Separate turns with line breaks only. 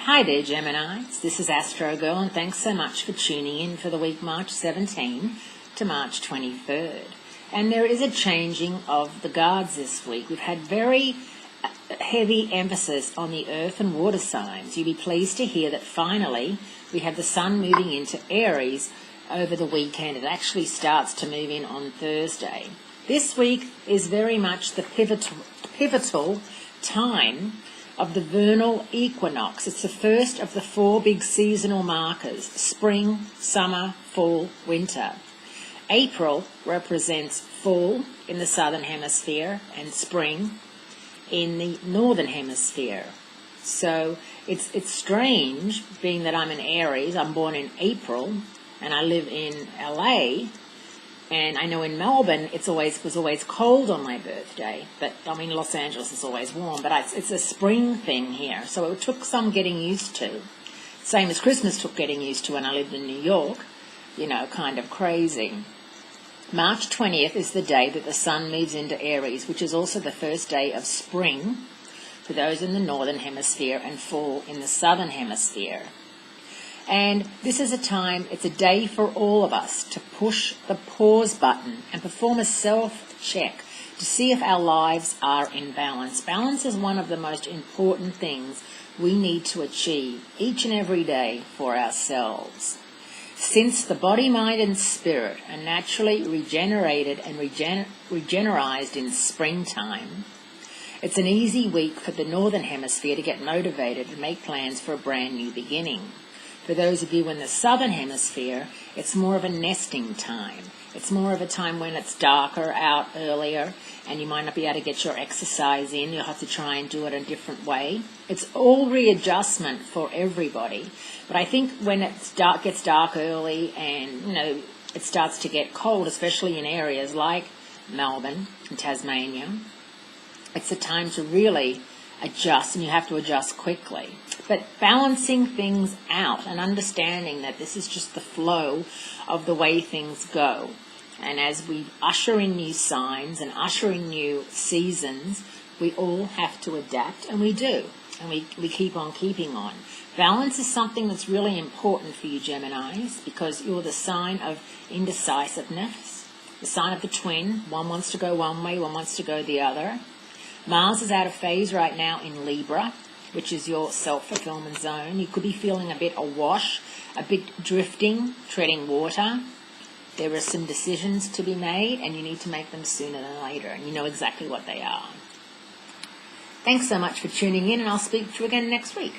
Hi there, Geminis. This is Astrogirl, and thanks so much for tuning in for the week March 17 to March 23rd. And there is a changing of the guards this week. We've had very heavy emphasis on the earth and water signs. You'll be pleased to hear that finally we have the sun moving into Aries over the weekend. It actually starts to move in on Thursday. This week is very much the pivotal time of the vernal equinox. It's the first of the four big seasonal markers: spring, summer, fall, winter. April represents fall in the southern hemisphere and spring in the northern hemisphere. So it's strange, being that I'm in Aries. I'm born in April and I live in LA. And I know in Melbourne was always cold on my birthday, but I mean Los Angeles is always warm. But it's a spring thing here, so it took some getting used to. Same as Christmas took getting used to when I lived in New York. Kind of crazy. March 20th is the day that the sun moves into Aries, which is also the first day of spring for those in the northern hemisphere and fall in the southern hemisphere. And this is it's a day for all of us to push the pause button and perform a self-check to see if our lives are in balance. Balance is one of the most important things we need to achieve each and every day for ourselves. Since the body, mind, and spirit are naturally regenerated and regenerized in springtime, it's an easy week for the northern hemisphere to get motivated and make plans for a brand new beginning. For those of you in the southern hemisphere, it's more of a nesting time. It's more of a time when it's darker out earlier and you might not be able to get your exercise in. You'll have to try and do it a different way. It's all readjustment for everybody. But I think when gets dark early and, it starts to get cold, especially in areas like Melbourne and Tasmania, it's a time to really adjust, and you have to adjust quickly. But balancing things out and understanding that this is just the flow of the way things go. And as we usher in new signs and usher in new seasons, we all have to adapt, and we do. And we keep on keeping on. Balance is something that's really important for you, Geminis, because you're the sign of indecisiveness, the sign of the twin. One wants to go one way, one wants to go the other. Mars is out of phase right now in Libra, which is your self-fulfillment zone. You could be feeling a bit awash, a bit drifting, treading water. There are some decisions to be made, and you need to make them sooner than later, and you know exactly what they are. Thanks so much for tuning in, and I'll speak to you again next week.